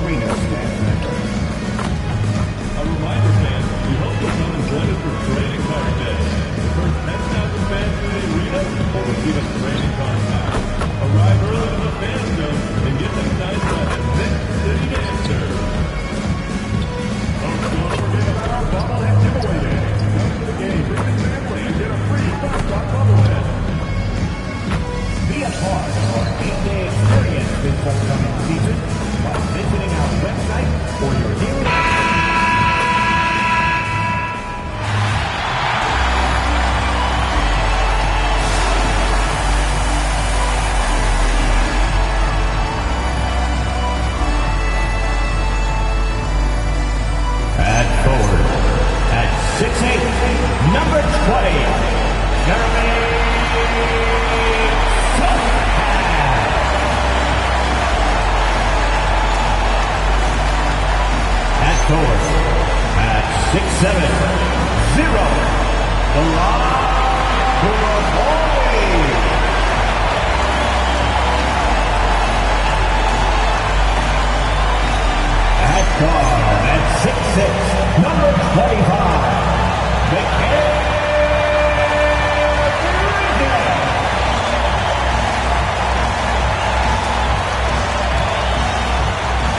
Arena stand. A reminder, fans, we hope you'll come and join us for trading card day. The first 10,000 fans in the arena will receive a trading card pack. Arrive early to the fan zone and get them signed by the Knicks City Dancers. Don't forget about our bobblehead giveaway day. Come to the game, bring the family, and get a free mascot bobblehead. Be a part of our 8-day experience this upcoming season by visiting our website or your nearest. At forward, at 6'8", number 20, Jeremy. At forward, at 6'7", 0, the lock for a boy. At guard, at 6'6", number 25,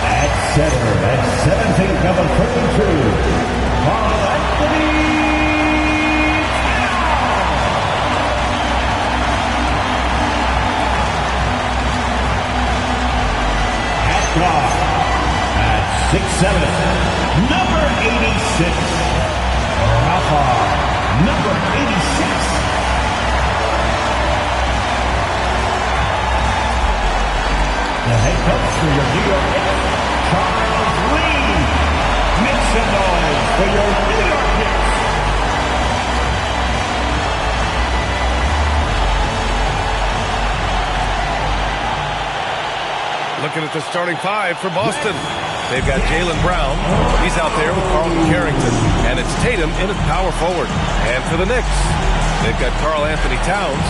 at center, at 7 feet, number 32, Carl Anthony. At guard, at 6'7", number 86, Rafa, number 86. The head coach for your New York Knicks, Charles Lee. Make some noise for your New York Knicks. Looking at the starting five for Boston. They've got Jaylen Brown. He's out there with Carlton Carrington. And it's Tatum in at power forward. And for the Knicks, they've got Karl Anthony Towns.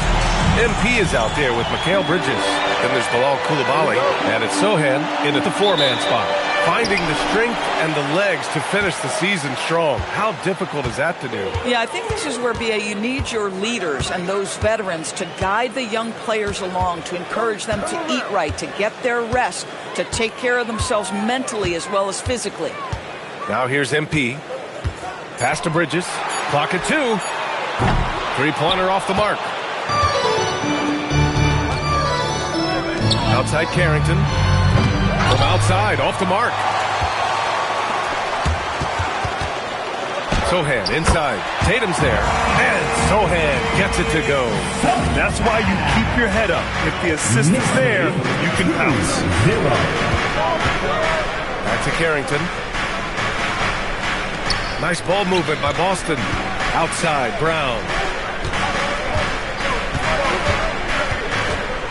MP is out there with Mikal Bridges. Then there's Bilal Coulibaly. And it's Sohan in at the four-man spot. Finding the strength and the legs to finish the season strong. How difficult is that to do? Yeah, I think this is where, BA, you need your leaders and those veterans to guide the young players along, to encourage them to eat right, to get their rest, to take care of themselves mentally as well as physically. Now here's MP. Pass to Bridges. Clock at 2. Three-pointer off the mark. Outside Carrington. From outside, off the mark. Sohan inside. Tatum's there. And Sohan gets it to go. That's why you keep your head up. If the assist is there, you can pounce. Back to Carrington. Nice ball movement by Boston. Outside, Brown.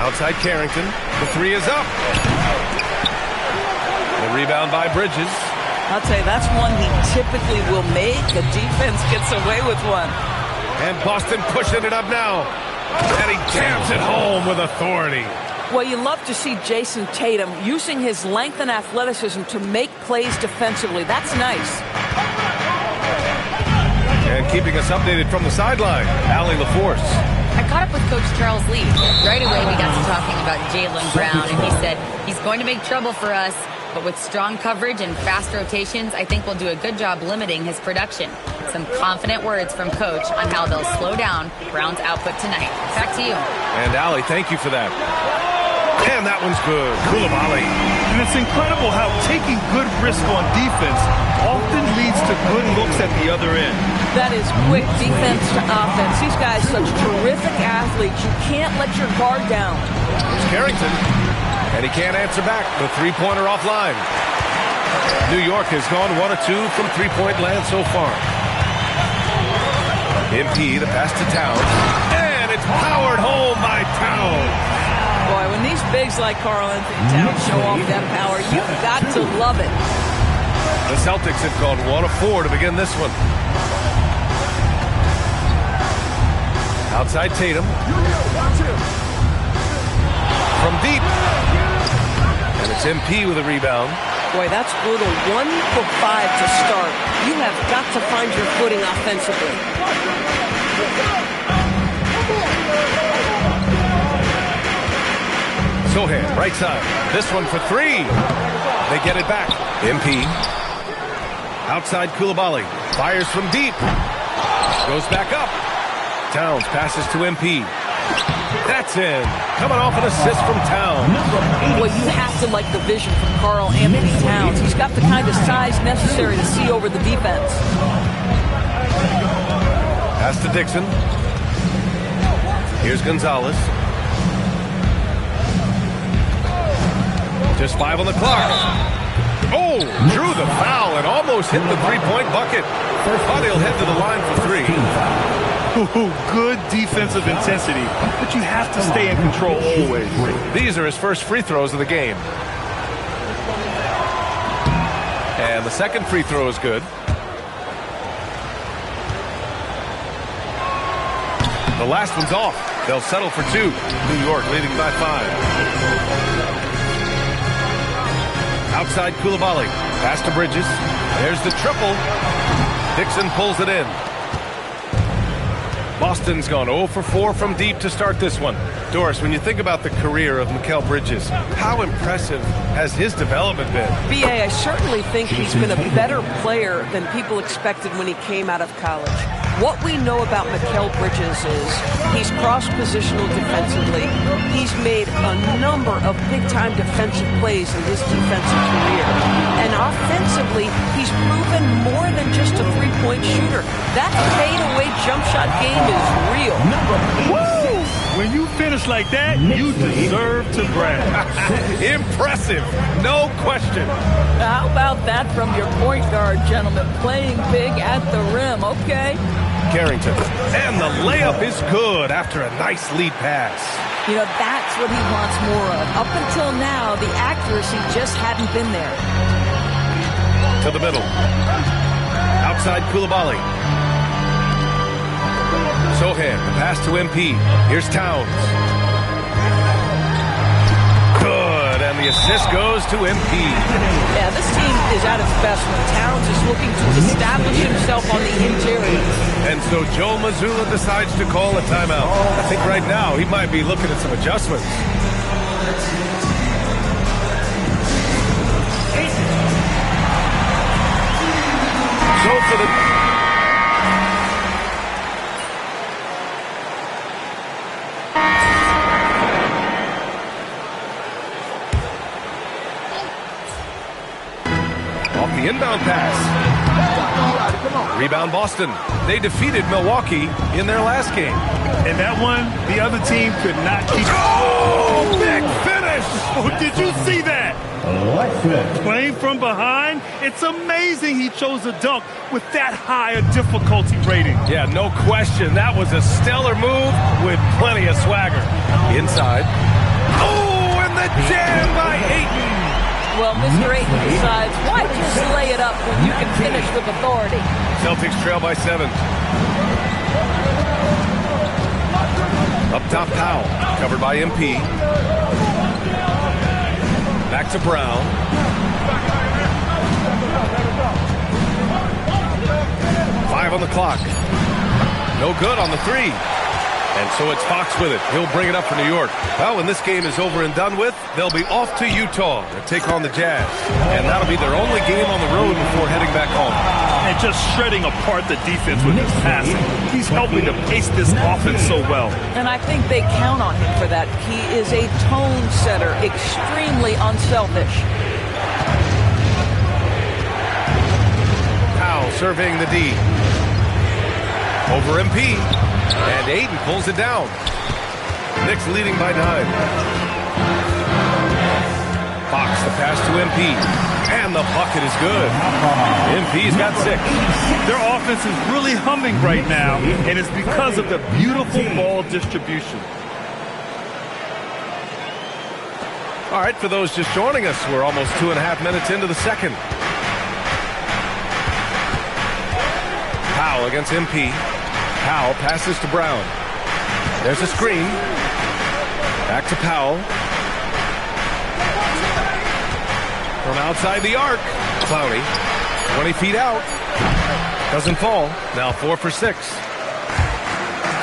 Outside Carrington. The three is up. The rebound by Bridges. I'll tell you, that's one he typically will make. The defense gets away with one. And Boston pushing it up now. And he jams it home with authority. Well, you love to see Jason Tatum using his length and athleticism to make plays defensively. That's nice. And keeping us updated from the sideline, Allie LaForce. I caught up with Coach Charles Lee. Right away, we got to talking about Jaylen Brown, and he said he's going to make trouble for us, but with strong coverage and fast rotations, I think we'll do a good job limiting his production. Some confident words from Coach on how they'll slow down Brown's output tonight. Back to you. And Allie, thank you for that. And that one's good. Coulibaly. And it's incredible how taking good risk on defense often leads to good looks at the other end. That is quick defense to offense. These guys such terrific athletes. You can't let your guard down. It's Carrington. And he can't answer back. The three-pointer offline. New York has gone 1 of 2 from three-point land so far. MP, the pass to Towns. And it's powered home by Towns. Boy, when these bigs like Karl Anthony Towns show off that power, you've got to love it. The Celtics have gone 1 of 4 to begin this one. Outside Tatum. From deep. And it's MP with a rebound. Boy, that's brutal. 1 for 5 to start. You have got to find your footing offensively. Sohan, right side. This one for 3. They get it back. MP. Outside Koulibaly. Fires from deep. Goes back up. Towns passes to MP. That's in. Coming off an assist from Towns. Well, you have to like the vision from Karl Anthony Towns. He's got the kind of size necessary to see over the defense. Pass to Dixon. Here's Gonzalez. Just 5 on the clock. Oh, drew the foul and almost hit the three-point bucket. But he'll head to the line for 3. Ooh, good defensive intensity, but you have to stay in control always. These are his first free throws of the game. And the second free throw is good. The last one's off. They'll settle for 2. New York leading by 5. Outside Koulibaly. Pass to Bridges. There's the triple. Dixon pulls it in. Boston's gone 0 for 4 from deep to start this one. Doris, when you think about the career of Mikal Bridges, how impressive has his development been? B.A., I certainly think he's been a better player than people expected when he came out of college. What we know about Mikal Bridges is he's cross-positional defensively. He's made a number of big-time defensive plays in his defensive career. And offensively, he's proven more than just a three-point shooter. That fadeaway jump shot game is real. Woo! When you finish like that, you deserve to brag. Impressive, no question. How about that from your point guard, gentlemen? Playing big at the rim, okay? Carrington. And the layup is good after a nice lead pass. You know, that's what he wants more of. Up until now, the accuracy just hadn't been there. To the middle. Outside Koulibaly. Sohan, the pass to MP. Here's Towns. Good, and the assist goes to MP. Yeah, this team is at its best when Towns is looking to establish himself on the interior. And so Joe Mazzulla decides to call a timeout. I think right now he might be looking at some adjustments. So for the... Off the inbound pass. Rebound Boston. They defeated Milwaukee in their last game. And that one, the other team could not keep... Oh, big finish! Oh, did you see that? Alexis. Playing from behind, it's amazing he chose a dunk with that high a difficulty rating. Yeah, no question. That was a stellar move with plenty of swagger. Inside. Oh, and the jam by Ayton. Well, Mr. Ayton decides, why just lay it up when you can finish with authority? Celtics trail by 7. Up top, Powell. Covered by MP. Back to Brown. Five on the clock. No good on the 3. And so it's Fox with it. He'll bring it up for New York. Well, when this game is over and done with, they'll be off to Utah to take on the Jazz. And that'll be their only game on the road before heading back home. And just shredding apart the defense with his passing. He's helping to pace this offense so well. And I think they count on him for that. He is a tone setter, extremely unselfish. Powell surveying the D. Over MP. And Ayton pulls it down. Knicks leading by 9. Fox, the pass to MP. And the bucket is good. MP's got 6. Their offense is really humming right now, and it's because of the beautiful ball distribution. All right, for those just joining us, we're almost 2.5 minutes into the second. Powell against MP. Powell passes to Brown. There's a screen. Back to Powell. From outside the arc, Clowney, 20 feet out. Doesn't fall. Now 4 for 6.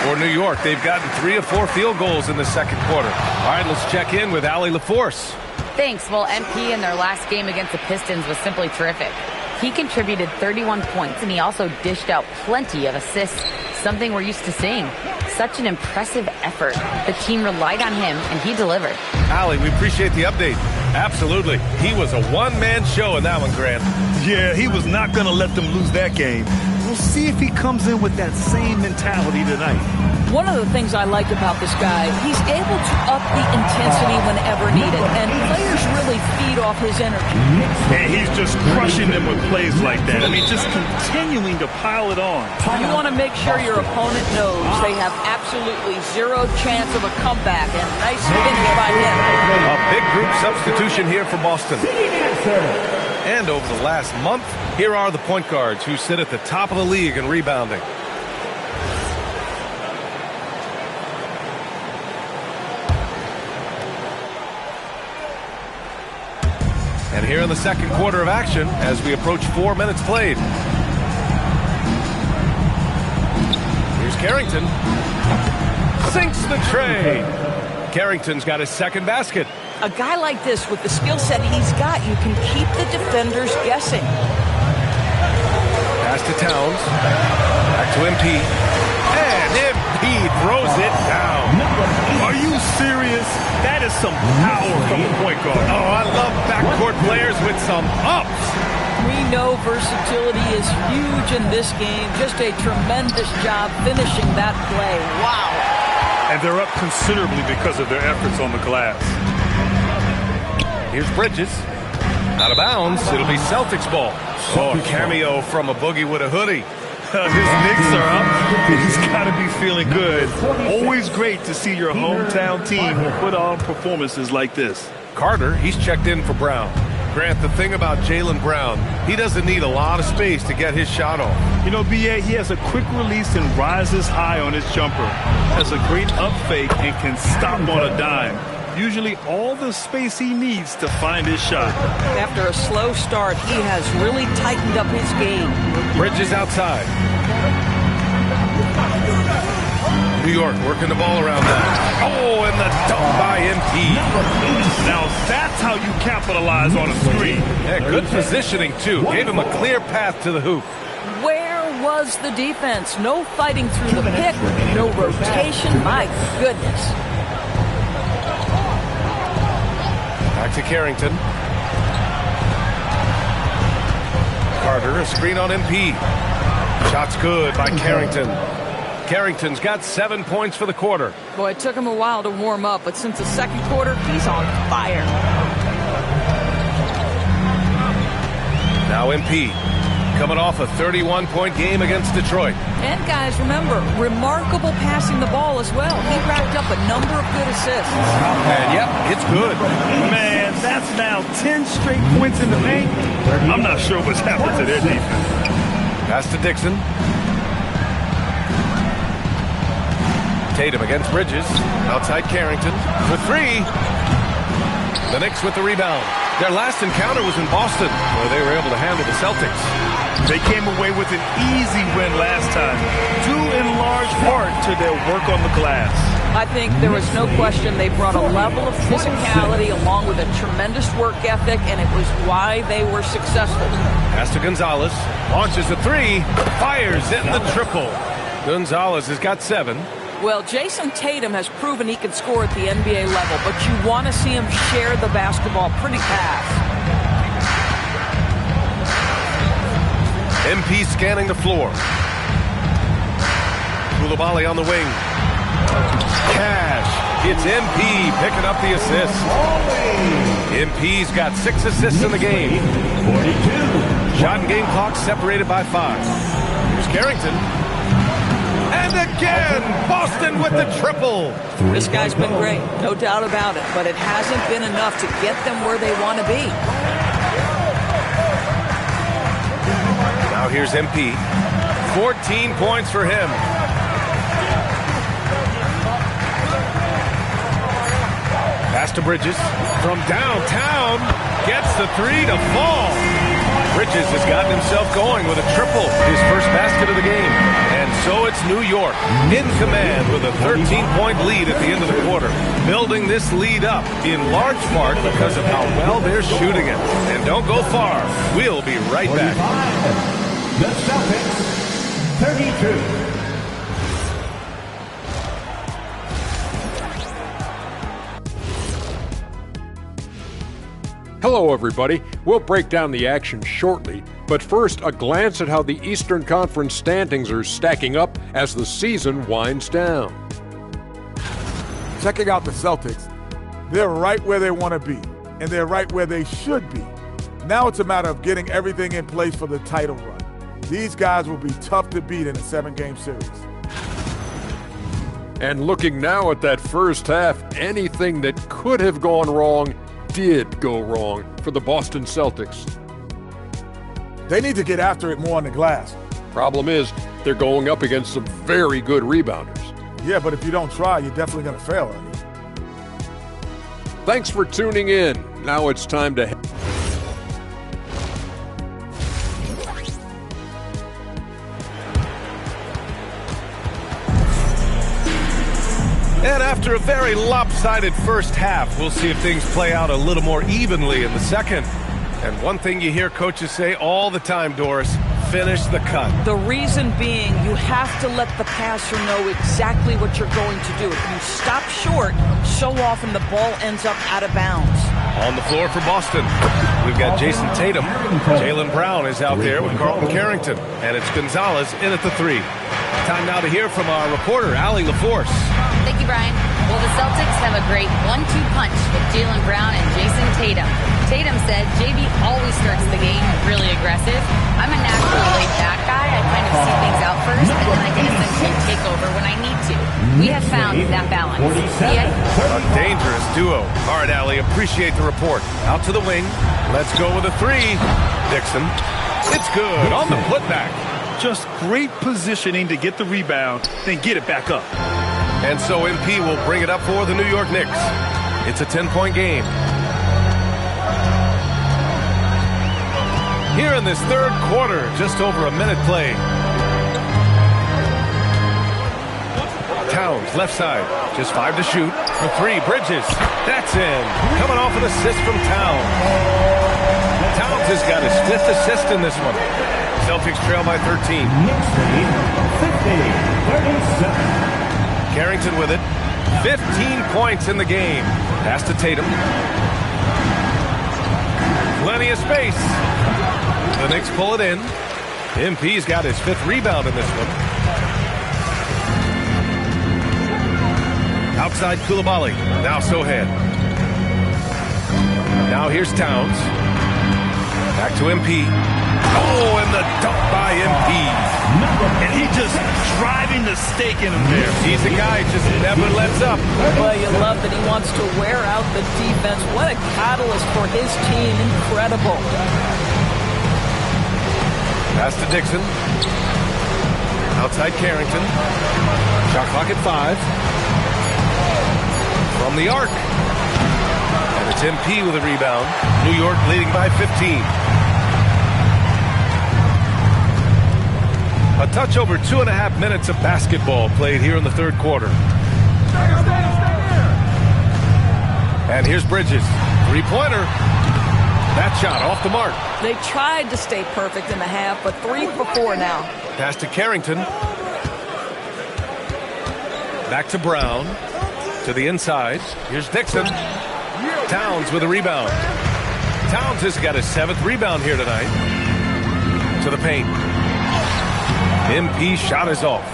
For New York, they've gotten 3 of 4 field goals in the second quarter. All right, let's check in with Allie LaForce. Thanks. Well, MP in their last game against the Pistons was simply terrific. He contributed 31 points, and he also dished out plenty of assists, something we're used to seeing. Such an impressive effort. The team relied on him, and he delivered. Allie, we appreciate the update. Absolutely. He was a one-man show in that one, Grant. Yeah, he was not going to let them lose that game. We'll see if he comes in with that same mentality tonight. One of the things I like about this guy, he's able to up the intensity whenever needed, and players really feed off his energy. And he's just crushing them with plays like that. I mean, just continuing to pile it on. You want to make sure your opponent knows they have absolutely zero chance of a comeback, and nice finish by him. A big group substitution here for Boston. And over the last month, here are the point guards who sit at the top of the league in rebounding. And here in the second quarter of action, as we approach 4 minutes played. Here's Carrington. Sinks the tray. Carrington's got his second basket. A guy like this, with the skill set he's got, you can keep the defenders guessing. Pass to Towns. Back to MP. And MP throws it down. Are you serious? That is some power from a point guard. Oh, I love backcourt players with some ups. We know versatility is huge in this game. Just a tremendous job finishing that play. Wow. And they're up considerably because of their efforts on the glass. Here's Bridges. Out of bounds. It'll be Celtics ball. Oh, a cameo from a boogie with a hoodie. His Knicks are up. He's got to be feeling good. Always great to see your hometown team put on performances like this. Carter, he's checked in for Brown. Grant, the thing about Jaylen Brown, he doesn't need a lot of space to get his shot off. You know, B.A., he has a quick release and rises high on his jumper. Has a great up fake and can stop on a dime. Usually all the space he needs to find his shot. After a slow start, he has really tightened up his game. Bridges outside. New York working the ball around now. Oh, and the dunk by MP. Now that's how you capitalize on a screen. Yeah, good positioning, too. Gave him a clear path to the hoop. Where was the defense? No fighting through the pick, no rotation. My goodness. Back to Carrington. Carter, a screen on MP. Shot's good by Carrington. Carrington's got 7 points for the quarter. Boy, it took him a while to warm up, but since the second quarter, he's on fire. Now MP, coming off a 31-point game against Detroit. And guys, remember, remarkable passing the ball as well. He racked up a number of good assists. And yep, it's good. Man, that's now 10 straight points in the paint. I'm not sure what's happened to their defense. Pass to Dixon. Tatum against Bridges. Outside Carrington for 3. The Knicks with the rebound. Their last encounter was in Boston, where they were able to handle the Celtics. They came away with an easy win last time, due in large part to their work on the glass. I think there was no question they brought a level of physicality along with a tremendous work ethic, and it was why they were successful. Pass to Gonzalez. Launches a 3. Fires in the triple. Gonzalez has got 7. Well, Jason Tatum has proven he can score at the NBA level, but you want to see him share the basketball pretty fast. MP scanning the floor. Koulibaly on the wing. Cash. It's MP picking up the assist. MP's got 6 assists in the game. 42. Shot and game clock separated by 5. Here's Carrington. And again, Boston with the triple. This guy's been great, no doubt about it, but it hasn't been enough to get them where they want to be. Now here's MP. 14 points for him. Pass to Bridges. From downtown, gets the three to fall. Bridges has gotten himself going with a triple, his first basket of the game. And so it's New York in command with a 13-point lead at the end of the quarter. Building this lead up in large part because of how well they're shooting it. And don't go far. We'll be right back. The Celtics, 32. Hello, everybody. We'll break down the action shortly, but first, a glance at how the Eastern Conference standings are stacking up as the season winds down. Checking out the Celtics, they're right where they want to be, and they're right where they should be. Now it's a matter of getting everything in place for the title run. These guys will be tough to beat in a 7-game series. And looking now at that first half, anything that could have gone wrong did go wrong for the Boston Celtics. They need to get after it more on the glass. Problem is, they're going up against some very good rebounders. Yeah, but if you don't try, you're definitely going to fail, aren't you? Thanks for tuning in. Now it's time to... And after a very lopsided first half, we'll see if things play out a little more evenly in the second. And one thing you hear coaches say all the time, Doris, finish the cut. The reason being, you have to let the passer know exactly what you're going to do. If you stop short, so often the ball ends up out of bounds. On the floor for Boston, we've got Jason Tatum. Jaylen Brown is out there with Carlton Carrington. And it's Gonzalez in at the three. Time now to hear from our reporter, Allie LaForce. Thank you, Brian. Well, the Celtics have a great 1-2 punch with Jaylen Brown and Jason Tatum. Tatum said JB always starts the game really aggressive. I'm a naturally laid-back guy. I kind of see things out first, and then I can essentially take over when I need to. We have found that balance. A dangerous duo. All right, Allie, appreciate the report. Out to the wing. Let's go with a three. Dixon. It's good on the putback. Just great positioning to get the rebound, then get it back up. And so MP will bring it up for the New York Knicks. It's a 10-point game. Here in this third quarter, just over a minute played. Towns, left side, just 5 to shoot. For three, Bridges, that's in. Coming off an assist from Towns. Towns has got his 5th assist in this one. Celtics trail by 13. Knicks lead, 50-37. Carrington with it. 15 points in the game. Pass to Tatum. Plenty of space. The Knicks pull it in. MP's got his 5th rebound in this one. Outside Koulibaly. Now Sohan. Now here's Towns. Back to MP. Oh, and the dunk by MP. And he just driving the stake in him there. He's a guy who just never lets up. Well, you love that he wants to wear out the defense. What a catalyst for his team. Incredible. Pass to Dixon. Outside Carrington. Shot clock at 5. From the arc. And it's MP with a rebound. New York leading by 15. A touch over 2.5 minutes of basketball played here in the third quarter. And here's Bridges. Three-pointer. That shot off the mark. They tried to stay perfect in the half, but 3 for 4 now. Pass to Carrington. Back to Brown. To the inside. Here's Dixon. Towns with a rebound. Towns has got his 7th rebound here tonight. To the paint. MP shot is off.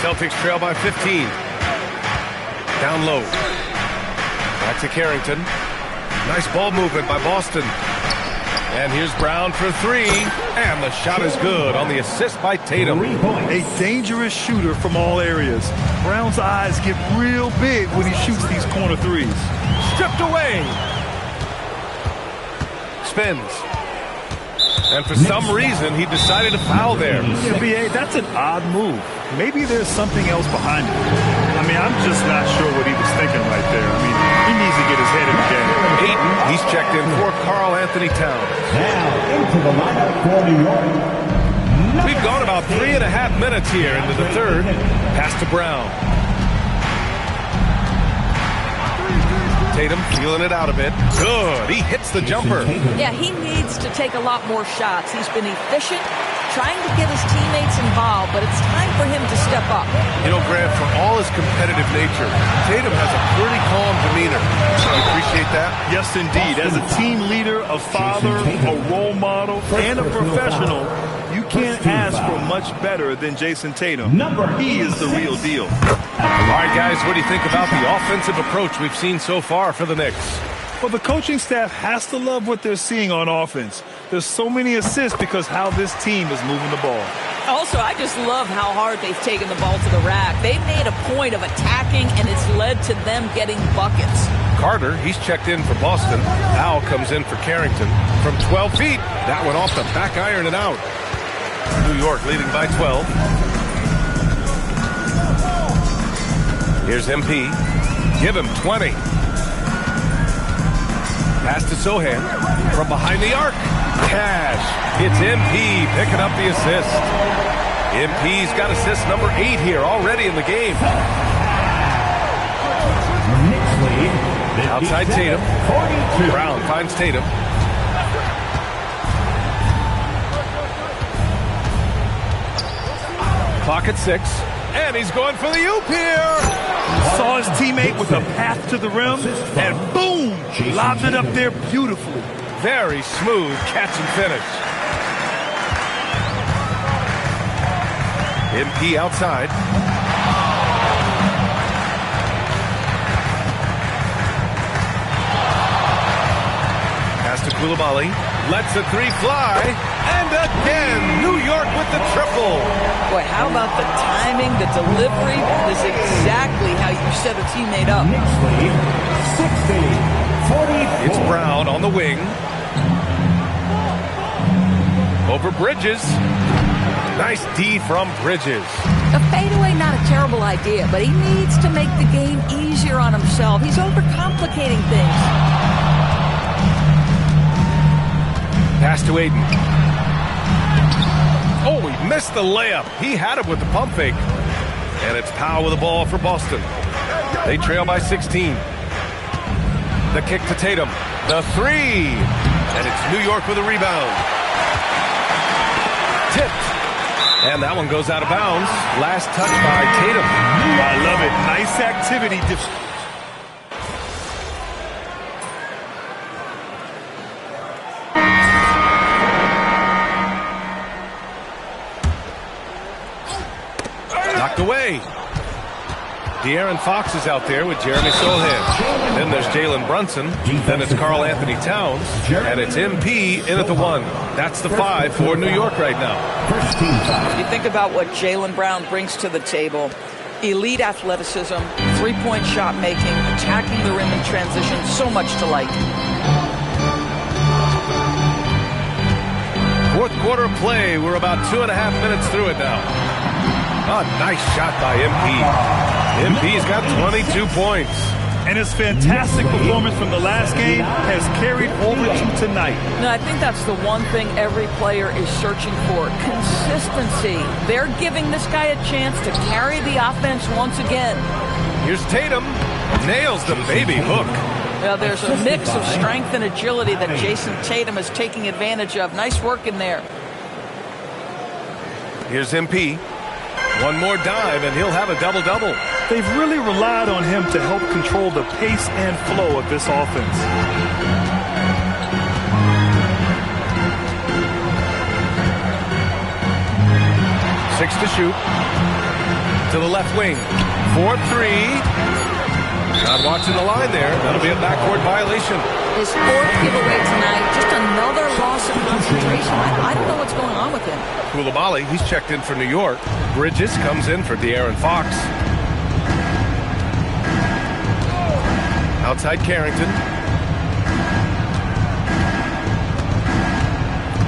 Celtics trail by 15. Down low. Back to Carrington. Nice ball movement by Boston. And here's Brown for 3. And the shot is good on the assist by Tatum. A dangerous shooter from all areas. Brown's eyes get real big when he shoots these corner threes. Stripped away. Spins. And for some reason, he decided to foul there. Yeah, B.A., that's an odd move. Maybe there's something else behind it. I mean, I'm just not sure what he was thinking right there. I mean, he needs to get his head in the game. Ayton, he's checked in for Karl Anthony Towns. Now into the lineup for New York. We've gone about 3.5 minutes here into the third. Pass to Brown. Tatum feeling it out a bit. Good. He hits the jumper. Yeah, he needs to take a lot more shots. He's been efficient, trying to get his teammates involved, but it's time for him to step up. You know, Grant, for all his competitive nature, Tatum has a pretty calm demeanor. So I appreciate that. Yes, indeed. As a team leader, a father, a role model, and a professional, you can't ask for much better than Jason Tatum. He is the real deal. All right, guys, what do you think about the offensive approach we've seen so far for the Knicks? Well, the coaching staff has to love what they're seeing on offense. There's so many assists because how this team is moving the ball. Also, I just love how hard they've taken the ball to the rack. They've made a point of attacking, and it's led to them getting buckets. Carter, he's checked in for Boston. Al comes in for Carrington. From 12 feet, that went off the back iron and out. New York leading by 12. Here's MP. Give him 20. Pass to Sohan. From behind the arc. Cash. It's MP picking up the assist. MP's got assist number 8 here already in the game. Outside Tatum. Brown finds Tatum. Clock at 6. And he's going for the oop here. Saw his teammate with a path to the rim, and boom, lobbed it up there beautifully. Very smooth catch and finish. MP outside. Pass to Koulibaly. Lets the 3 fly. And again, New York with the triple. Boy, how about the timing, the delivery? That is exactly how you set a teammate up. Knicks lead 60-44. It's Brown on the wing. Over Bridges. Nice D from Bridges. A fadeaway, not a terrible idea, but he needs to make the game easier on himself. He's overcomplicating things. Pass to Ayton. Oh, he missed the layup. He had it with the pump fake. And it's Powell with the ball for Boston. They trail by 16. The kick to Tatum. The 3. And it's New York with a rebound. Tipped. And that one goes out of bounds. Last touch by Tatum. I love it. Nice activity. Knocked away. De'Aaron Fox is out there with Jeremy Sohan. And then there's Jalen Brunson. Then it's Karl Anthony Towns. And it's MP in at the 1. That's the 5 for New York right now. You think about what Jaylen Brown brings to the table. Elite athleticism, three-point shot making, attacking the rim in transition, so much to like. Fourth quarter of play. We're about 2.5 minutes through it now. A nice shot by MP. MP's got 22 points. And his fantastic performance from the last game has carried over to tonight. No, I think that's the one thing every player is searching for. Consistency. They're giving this guy a chance to carry the offense once again. Here's Tatum. Nails the baby hook. Now, there's a mix of strength and agility that Jason Tatum is taking advantage of. Nice work in there. Here's MP. One more dive, and he'll have a double-double. They've really relied on him to help control the pace and flow of this offense. 6 to shoot. To the left wing. 4-3. Not watching the line there. That'll be a backcourt violation. His 4th giveaway tonight. Just another loss of concentration. I don't know what's going on with him. Koulibaly, he's checked in for New York. Bridges comes in for De'Aaron Fox. Outside Carrington.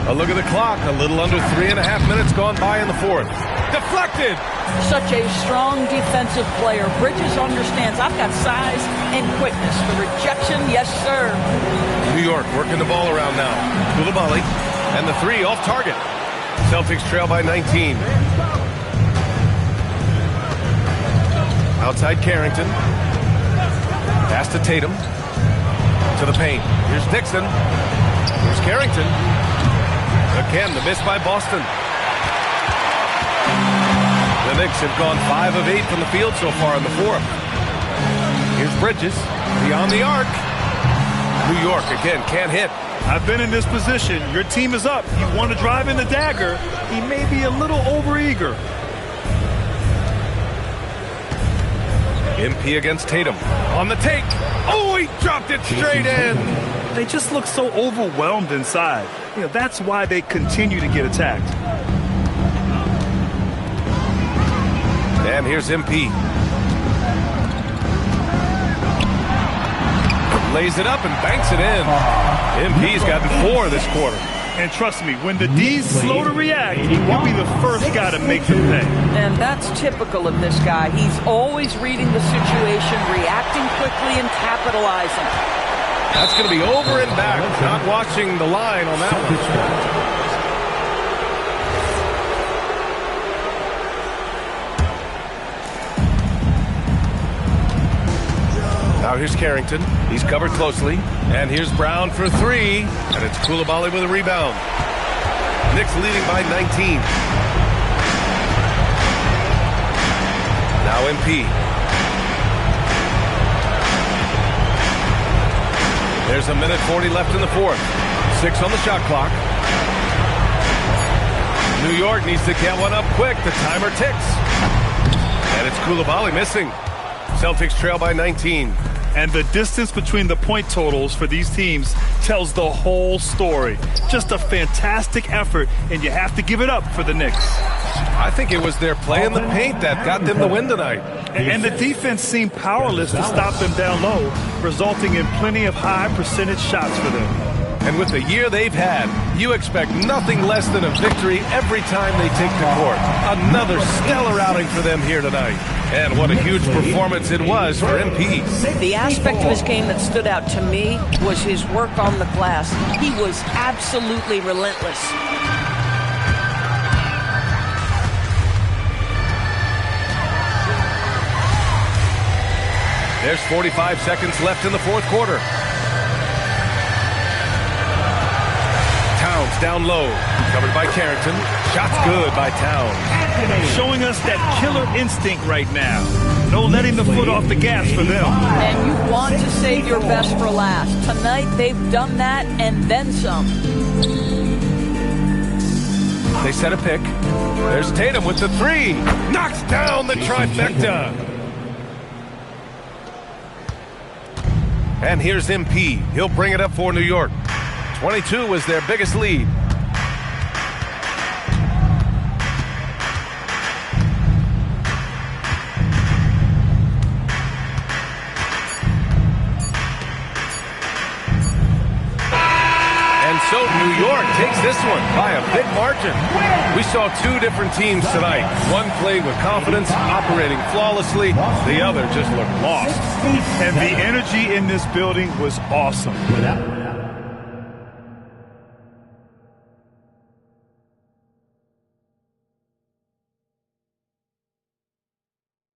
A look at the clock. A little under 3.5 minutes gone by in the 4th. Deflected. Such a strong defensive player. Bridges understands I've got size and quickness. The rejection, yes, sir. New York working the ball around now. Koulibaly, and the three off target. Celtics trail by 19. Outside Carrington. Pass to Tatum. To the paint. Here's Dixon. Here's Carrington. Again, the miss by Boston. The Knicks have gone 5 of 8 from the field so far in the fourth. Here's Bridges. Beyond the arc. New York, again, can't hit. I've been in this position. Your team is up. You want to drive in the dagger. He may be a little overeager. MP against Tatum. On the take. Oh, he dropped it straight in. They just look so overwhelmed inside. You know, that's why they continue to get attacked. And here's MP. Lays it up and banks it in. MP's gotten 4 this quarter. And trust me, when the D's slow to react, he'll be the first guy to make them pay. And that's typical of this guy. He's always reading the situation, reacting quickly, and capitalizing. That's going to be over and back. Not watching the line on that one. Now here's Carrington. He's covered closely. And here's Brown for 3. And it's Koulibaly with a rebound. Knicks leading by 19. Now MP. There's a minute 40 left in the fourth. 6 on the shot clock. New York needs to get one up quick. The timer ticks. And it's Koulibaly missing. Celtics trail by 19. And the distance between the point totals for these teams tells the whole story. Just a fantastic effort, and you have to give it up for the Knicks. I think it was their play in the paint that got them the win tonight. And the defense seemed powerless to stop them down low, resulting in plenty of high percentage shots for them. And with the year they've had, you expect nothing less than a victory every time they take the court. Another stellar outing for them here tonight. And what a huge performance it was for MP. The aspect of his game that stood out to me was his work on the glass. He was absolutely relentless. There's 45 seconds left in the fourth quarter. Towns down low. Covered by Carrington. Shots good by Towns. Showing us that killer instinct right now. No letting the foot off the gas for them. And you want to save your best for last. Tonight they've done that and then some. They set a pick. There's Tatum with the 3. Knocks down the trifecta. And here's MP. He'll bring it up for New York. 22 was their biggest lead. And so New York takes this one by a big margin. We saw 2 different teams tonight. One played with confidence, operating flawlessly. The other just looked lost. And the energy in this building was awesome.